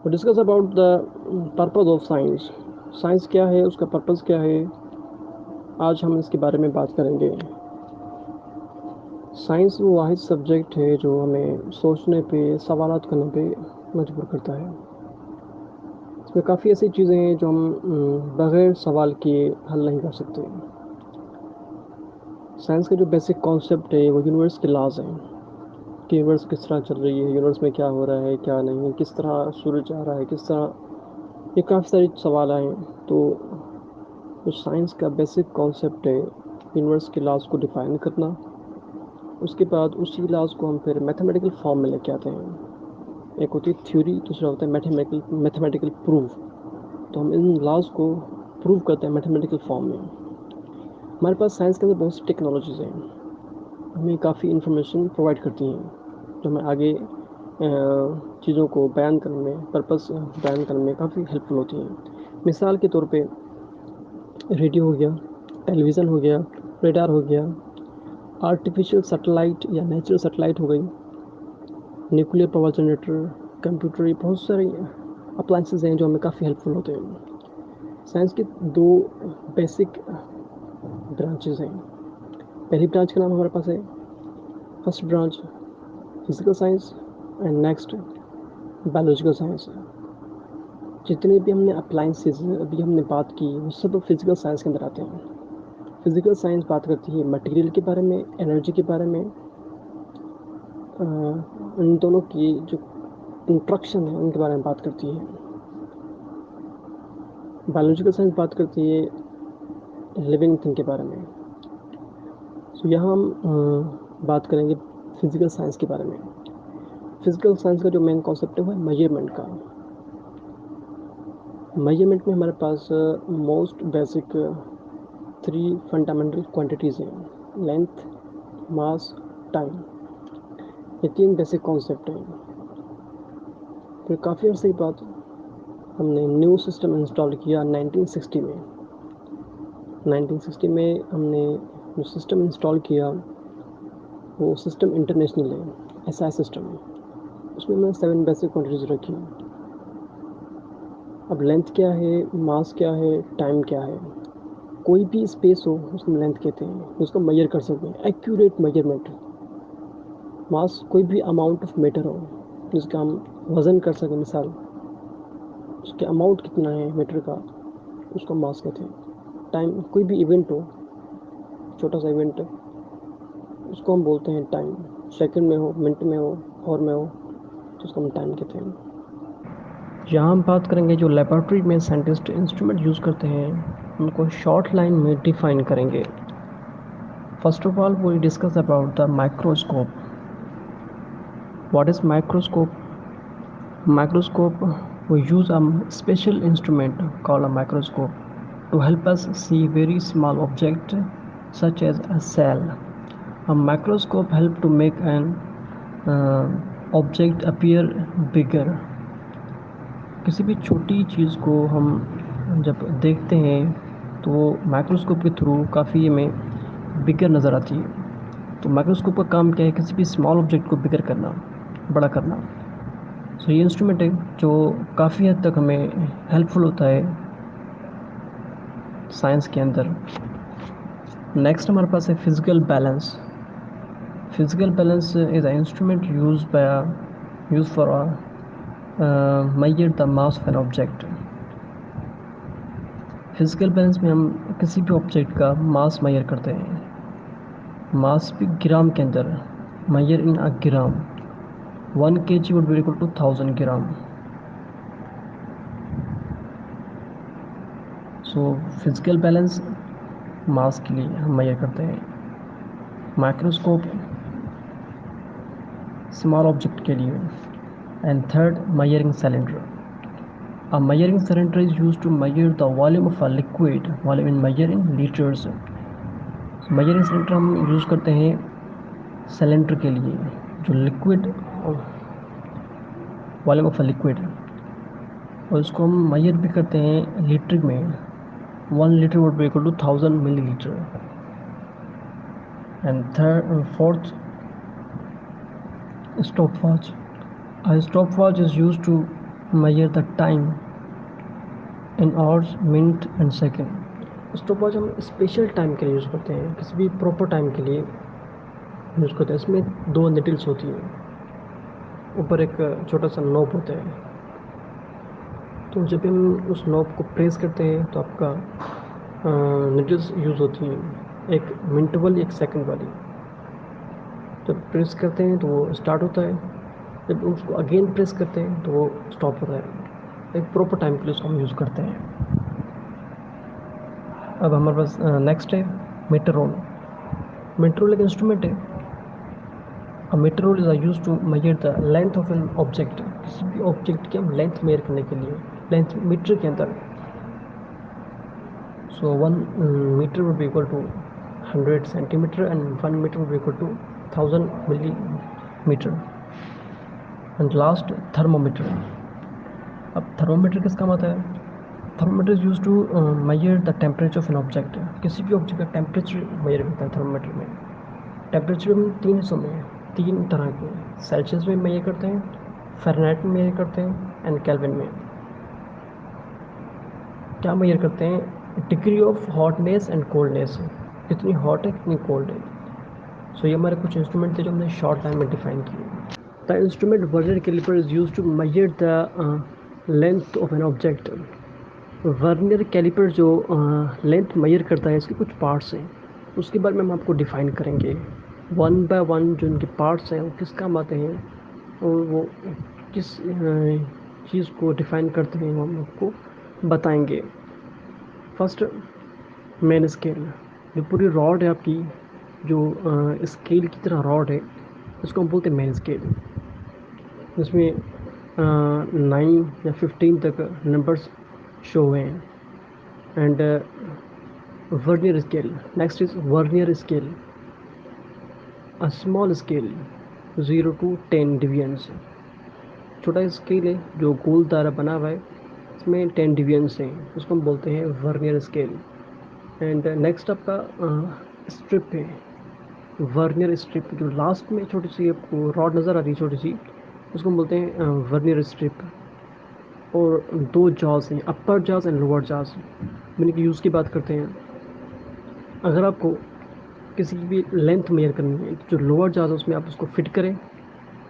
Discuss about the purpose of science. Science क्या है, उसका पर्पज़ क्या है, आज हम इसके बारे में बात करेंगे। साइंस वो वाहिद सब्जेक्ट है जो हमें सोचने पे, सवालात करने पे मजबूर करता है। इसमें काफ़ी ऐसी चीज़ें हैं जो हम बग़ैर सवाल किए हल नहीं कर सकते। साइंस का जो बेसिक कॉन्सेप्ट है वो यूनिवर्स के लॉज़ हैं कि यूनिवर्स किस तरह चल रही है, यूनिवर्स में क्या हो रहा है, क्या नहीं, किस तरह सूरज आ रहा है, किस तरह, ये काफ़ी सारी सवाल आए। तो जो साइंस का बेसिक कॉन्सेप्ट है यूनिवर्स के लॉज़ को डिफ़ाइन करना, उसके बाद उसी लॉज़ को हम फिर मैथमेटिकल फॉर्म में लेके आते हैं। एक होती है थ्योरी, दूसरा होता है मैथमेटिकल प्रूफ। तो हम इन लॉज़ को प्रूव करते हैं मैथमेटिकल फॉर्म में। हमारे पास साइंस के अंदर बहुत सी टेक्नोलॉजीज़ हैं, हमें काफ़ी इंफॉर्मेशन प्रोवाइड करती हैं जो हमें आगे चीज़ों को बयान करने में, पर्पस बयान करने में काफ़ी हेल्पफुल होती हैं। मिसाल के तौर पे रेडियो हो गया, टेलीविज़न हो गया, रेडार हो गया, आर्टिफिशियल सैटेलाइट या नेचुरल सैटेलाइट हो गई, न्यूक्लियर पावर जनरेटर, कंप्यूटर, ये बहुत सारी अप्लाइंसेस हैं जो हमें काफ़ी हेल्पफुल होते हैं। साइंस के दो बेसिक ब्रांचेस हैं। पहली ब्रांच का नाम हमारे पास है, first branch physical science and next biological science. जितने भी हमने अप्लाइंसेस अभी हमने बात की वो सब फिजिकल साइंस के अंदर आते हैं। फिजिकल साइंस बात करती है मटेरियल के बारे में, एनर्जी के बारे में, इन दोनों की जो इंट्रैक्शन है उनके बारे में बात करती है। बायोलॉजिकल साइंस बात करती है लिविंग थिंग के बारे में। सो यहाँ हम बात करेंगे फिजिकल साइंस के बारे में। फिजिकल साइंस का जो मेन कॉन्सेप्ट है वो है मेजरमेंट का। मेजरमेंट में हमारे पास मोस्ट बेसिक 3 फंडामेंटल क्वांटिटीज़ हैं, लेंथ, मास, टाइम। ये 3 बेसिक कॉन्सेप्ट हैं। फिर काफ़ी अर्से के बाद हमने न्यू सिस्टम इंस्टॉल किया 1960 में। 1960 में हमने जो सिस्टम इंस्टॉल किया वो सिस्टम इंटरनेशनल है, SI सिस्टम है। उसमें मैंने 7 बेसिक क्वांटिटीज़ रखी। अब लेंथ क्या है, मास क्या है, टाइम क्या है। कोई भी स्पेस हो उसको लेंथ कहते हैं, उसको मेजर कर सकते हैं, एक्यूरेट मेजरमेंट। मास कोई भी अमाउंट ऑफ मैटर हो जिसका हम वज़न कर सकें, मिसाल उसके अमाउंट कितना है मैटर का, उसको मास कहते हैं। टाइम कोई भी इवेंट हो, छोटा सा इवेंट, उसको हम बोलते हैं टाइम। सेकंड में हो, मिनट में हो, आवर में हो, तो उसको हम टाइम कहते हैं। यहाँ हम बात करेंगे जो लेबोरेटरी में साइंटिस्ट इंस्ट्रूमेंट यूज़ करते हैं उनको शॉर्ट लाइन में डिफाइन करेंगे। First of all we discuss about the microscope. What is microscope? Microscope, we use a special instrument called a microscope to help us see very small object such as a cell. A microscope help to make an object appear bigger. किसी भी छोटी चीज़ को हम जब देखते हैं तो वो माइक्रोस्कोप के थ्रू काफ़ी हमें बिगर नज़र आती है। तो माइक्रोस्कोप का काम क्या है? किसी भी स्मॉल ऑब्जेक्ट को बिगर करना, बड़ा करना। सो ये इंस्ट्रूमेंट है जो काफ़ी हद तक हमें हेल्पफुल होता है साइंस के अंदर। नेक्स्ट हमारे पास है physical balance. Physical balance is a instrument use for measure the mass of an object. Physical balance में हम किसी भी ऑब्जेक्ट का मास मेजर करते हैं। मास भी ग्राम के अंदर, measure in a gram. 1 kg would be equal to 1000 gram. So physical balance mass के लिए हम मेजर करते हैं। माइक्रोस्कोप स्मॉल ऑब्जेक्ट के लिए। And third, measuring cylinder. A measuring cylinder is used to measure the volume of a liquid, volume in measure in liters. measuring cylinder हम use करते हैं सिलेंडर के लिए, जो liquid, volume of a liquid, और उसको हम मेजर भी करते हैं लीटर में। 1 litre would be equal to 1000 millilitre. And third fourth, stopwatch. A stopwatch is used to measure the time in hours, minute and second। Stopwatch हम special time के लिए यूज़ करते हैं, किसी भी प्रॉपर टाइम के लिए यूज़ करते हैं। इसमें दो निडल्स होती हैं, ऊपर एक छोटा सा नॉब होता है। तो जब हम उस नॉब को प्रेस करते हैं तो आपका निडल्स यूज़ होती हैं, एक मिनट वाली एक सेकंड वाली। जब प्रेस करते हैं तो वो स्टार्ट होता है, जब उसको अगेन प्रेस करते हैं तो वो स्टॉप होता है। एक प्रॉपर टाइम के लिए उसको हम यूज़ करते हैं। अब हमारे पास नेक्स्ट है मीटर रोल। मीटर रोल एक इंस्ट्रूमेंट है। A meter rule is used to measure the length of an object। किसी भी ऑब्जेक्ट की हम लेंथ मेजर करने के लिए, लेंथ मीटर के अंदर। So 1 meter would be equal to 100 centimeter and 1 meter would be equal to 1000 millimeter। And last thermometer। अब थर्मोमीटर किस काम आता है? Thermometer is use to measure the temperature of an object. किसी भी ऑब्जेक्ट का टेम्परेचर मेजर करता है थर्मोमीटर में। टेम्परेचर में तीन हिस्सों में, तीन तरह के, सेल्सियस में मेजर करते हैं, फ़ारेनहाइट में मेजर करते हैं एंड केल्विन में। क्या मेजर करते हैं? Degree of hotness and coldness, कितनी हॉट है कितनी कोल्ड है। सो ये हमारे कुछ इंस्ट्रूमेंट थे जो हमने शॉर्ट टाइम में डिफाइन किए। The instrument vernier calliper is use to measure the length of an object. Vernier calliper जो लेंथ मेजर करता है, इसके कुछ पार्ट्स हैं, उसके बारे में हम आपको डिफ़ाइन करेंगे वन बाय वन। जो उनके पार्ट्स हैं वो किस काम आते हैं और वो किस चीज़ को डिफ़ाइन करते हैं, वो हम आपको बताएंगे। First, main scale. जो पूरी रॉड है आपकी, जो स्केल की तरह रॉड है, उसको हम बोलते हैं मेन स्केल। जिसमें 9 या 15 तक नंबर्स शो हुए हैं। And vernier scale, next is vernier scale, a small scale 0 to 10 divisions. छोटा स्केल है जो गोल द्वारा बना हुआ है, इसमें 10 डिविजन्स हैं, उसको हम बोलते हैं वर्नियर स्केल। एंड नेक्स्ट आपका स्ट्रिप है, वर्नियर स्ट्रिप। जो लास्ट में छोटी सी आपको रॉड नज़र आ रही है छोटी सी, उसको हम बोलते हैं वर्नियर स्ट्रिप। और दो जॉज हैं, अपर जॉज एंड लोअर जॉज। मैंने की यूज़ की बात करते हैं। अगर आपको किसी की भी लेंथ मेजर करनी है, जो लोअर जॉज है उसमें आप उसको फिट करें,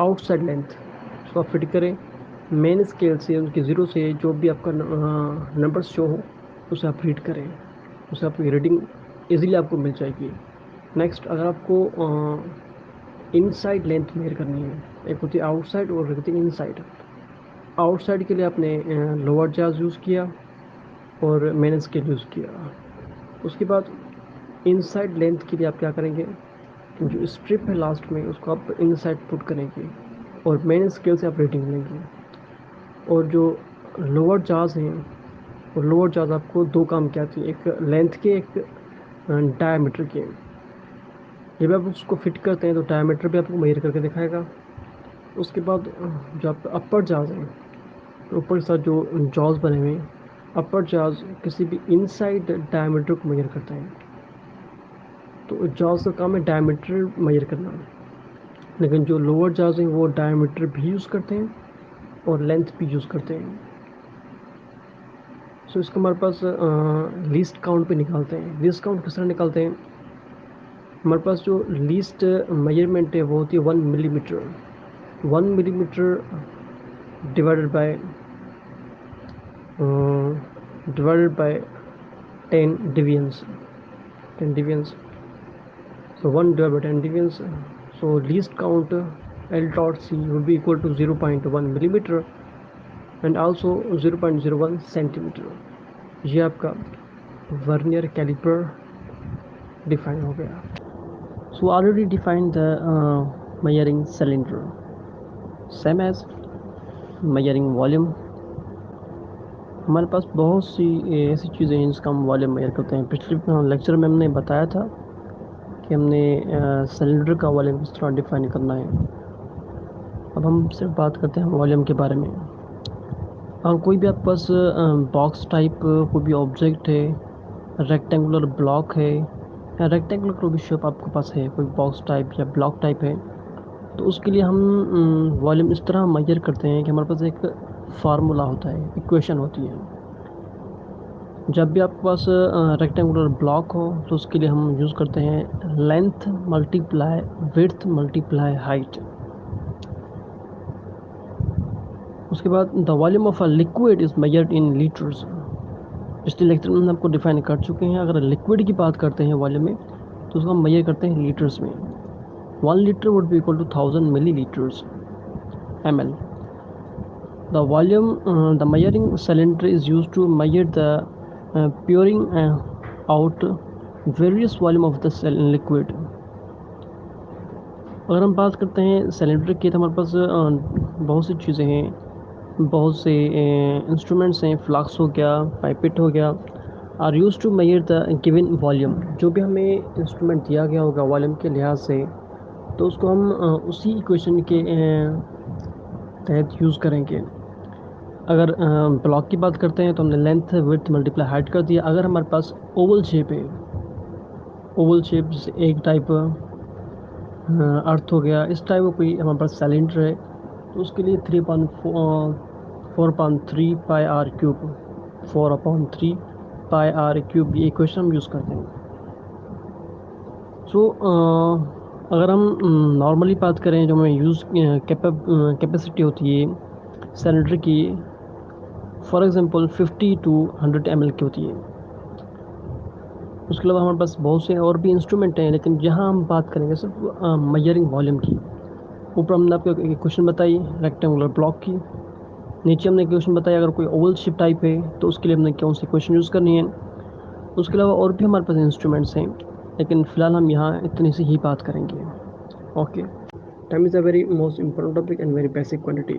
आउटसाइड लेंथ उसको आप फिट करें, मेन स्केल से उसके ज़ीरो से जो भी आपका नंबर शो हो उसे आप रीड करें, उसे आपकी रीडिंग इजीली आपको मिल जाएगी। नेक्स्ट, अगर आपको इनसाइड लेंथ मेजर करनी है, एक होती है आउटसाइड और एक होती है इनसाइड। आउटसाइड के लिए आपने लोअर जॉज यूज़ किया और मेन स्केल यूज़ किया। उसके बाद इनसाइड लेंथ के लिए आप क्या करेंगे, जो स्ट्रिप है लास्ट में उसको आप इनसाइड पुट करेंगे और मेन स्केल से आप रीडिंग लेंगे। और जो लोअर जॉज हैं, वो लोअर जॉज आपको दो काम क्या आती है, एक लेंथ के, एक डायमीटर के। जब आप उसको फिट करते हैं तो डायमीटर भी आपको मेजर करके दिखाएगा। उसके बाद जो आपका अपर जॉज है, तो ऊपर के साथ जो जॉज बने हुए हैं, अपर जॉज किसी भी इनसाइड डायमीटर को मेजर करता है। तो जॉज का काम है डायमीटर मेजर करना, लेकिन जो लोअर जॉज हैं वो डायमीटर भी यूज़ करते हैं और लेंथ भी यूज़ करते हैं। सो इसको हमारे पास लीस्ट काउंट पे निकालते हैं। लीस्ट काउंट किस तरह निकालते हैं? हमारे पास जो लीस्ट मेजरमेंट है वो होती है 1 millimetre. 1 millimetre divided by 10 divisions. 10 divisions, so 1 divided by 10 divisions. So least count L dot C would be equal to 0.1 millimeter and also 0.01 centimeter। ये आपका वर्नियर कैलिपर डिफाइन हो गया। So already define the measuring cylinder, same as measuring volume। हमारे पास बहुत सी ऐसी चीज़ें हैं जिसका हम वॉल्यूम मेजर करते हैं। पिछले लेक्चर में हमने बताया था कि हमने सिलेंडर का वॉल्यूम किस तरह डिफाइन करना है। अब हम सिर्फ बात करते हैं वॉल्यूम के बारे में। और कोई भी आपके पास बॉक्स टाइप कोई भी ऑब्जेक्ट है, रेक्टेंगुलर ब्लॉक है या रेक्टेंगुलर कोई भी शेप आपके पास है, कोई बॉक्स टाइप या ब्लॉक टाइप है, तो उसके लिए हम वॉल्यूम इस तरह मेजर करते हैं कि हमारे पास एक फार्मूला होता है, इक्वेशन होती है। जब भी आपके पास रेक्टेंगुलर ब्लॉक हो तो उसके लिए हम यूज़ करते हैं length multiply width multiply height. उसके बाद the volume of a liquid is measured in litres. पिछले लेक्चर में हम आपको डिफाइन कर चुके हैं। अगर लिक्विड की बात करते हैं वॉल्यूम में तो उसको हम मेजर करते हैं लीटर्स में। 1 litre would be equal to 1000 millilitres ml. The volume, the measuring cylinder is used to measure the pouring out various volume of the liquid. अगर हम बात करते हैं सिलेंडर की तो हमारे पास बहुत सी चीज़ें हैं, बहुत से इंस्ट्रूमेंट्स हैं। फ्लास्क हो गया, पाइपेट हो गया, are use to measure the given volume. जो भी हमें इंस्ट्रूमेंट दिया गया होगा वॉल्यूम के लिहाज से, तो उसको हम उसी इक्वेशन के तहत यूज़ करेंगे। अगर ब्लॉक की बात करते हैं तो हमने लेंथ विड्थ मल्टीप्लाई हाइट कर दिया। अगर हमारे पास ओवल शेप है, ओवल शेप एक टाइप अर्थ हो गया, इस टाइप का कोई हमारे पास सिलेंडर है तो उसके लिए 3/4/3 pi r cube 4/3 pi r cube ये इक्वेशन हम यूज़ करते हैं। सो अगर हम नॉर्मली बात करें, जो हमें यूज़ कैपेसिटी होती है सिलेंडर की, फॉर एग्ज़ाम्पल 50 to 100 ml की होती है। उसके अलावा हमारे पास बहुत से और भी इंस्ट्रूमेंट हैं, लेकिन यहाँ हम बात करेंगे सिर्फ मेजरिंग वॉल्यूम की। ऊपर हमने आपको एक क्वेश्चन बताई रेक्टेंगुलर ब्लॉक की, नीचे हमने क्वेश्चन बताया अगर कोई ओवल शेप टाइप है तो उसके लिए हमने कौन सी क्वेश्चन यूज़ करनी है। उसके अलावा और भी हमारे पास इंस्ट्रूमेंट्स हैं, लेकिन फ़िलहाल हम यहाँ इतनी सी ही बात करेंगे। Okay, time is a very most important topic and very basic quantity.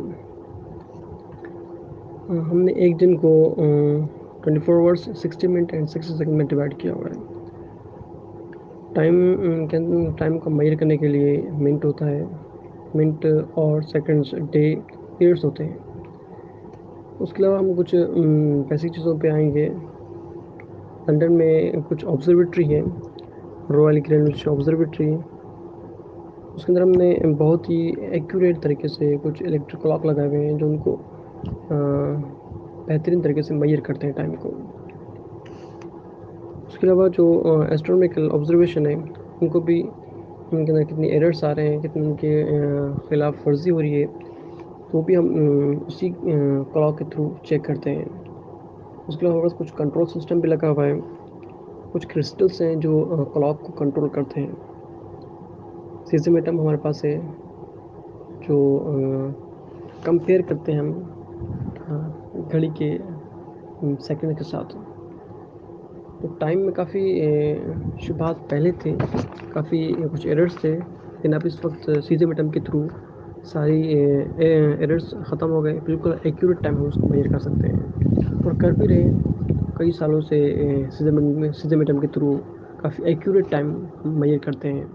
हमने एक दिन को 24 आवर्स 60 मिनट एंड 60 सेकंड में डिवाइड किया हुआ है। टाइम को मेजर करने के लिए मिनट होता है, मिनट और सेकंड्स, डे, ईयर्स होते हैं। उसके अलावा हम कुछ बेसिक चीज़ों पे आएंगे। लंदन में कुछ ऑब्जर्वेटरी है, रॉयल ग्रीनविच ऑब्जर्वेटरी। उसके अंदर हमने बहुत ही एक्यूरेट तरीके से कुछ इलेक्ट्रिक क्लॉक लगाए हुए हैं जो उनको बेहतरीन तरीके से मेजर करते हैं टाइम को। उसके अलावा जो एस्ट्रोनॉमिकल ऑब्जर्वेशन है उनको भी, उनके अंदर कितनी एरर्स आ रहे हैं, कितनी उनके ख़िलाफ़ वर्जी हो रही है, तो भी हम उसी क्लॉक के थ्रू चेक करते हैं। उसके अलावा हमारे पास कुछ कंट्रोल सिस्टम भी लगा हुआ है, कुछ क्रिस्टल्स हैं जो क्लॉक को कंट्रोल करते हैं। सीज़िमेटम हमारे पास है जो कंपेयर करते हैं हम घड़ी के सेकंड के साथ। तो टाइम में काफ़ी शुभात पहले थे, काफ़ी कुछ एरर्स थे, लेकिन आप इस वक्त सीज़िमेटम के थ्रू सारी एरर्स ख़त्म हो गए। बिल्कुल एक्यूरेट टाइम हम उसको मेजर कर सकते हैं और कर भी रहे हैं कई सालों से। सीज़िमेटम के थ्रू काफ़ी एक्यूरेट टाइम हम मेजर करते हैं।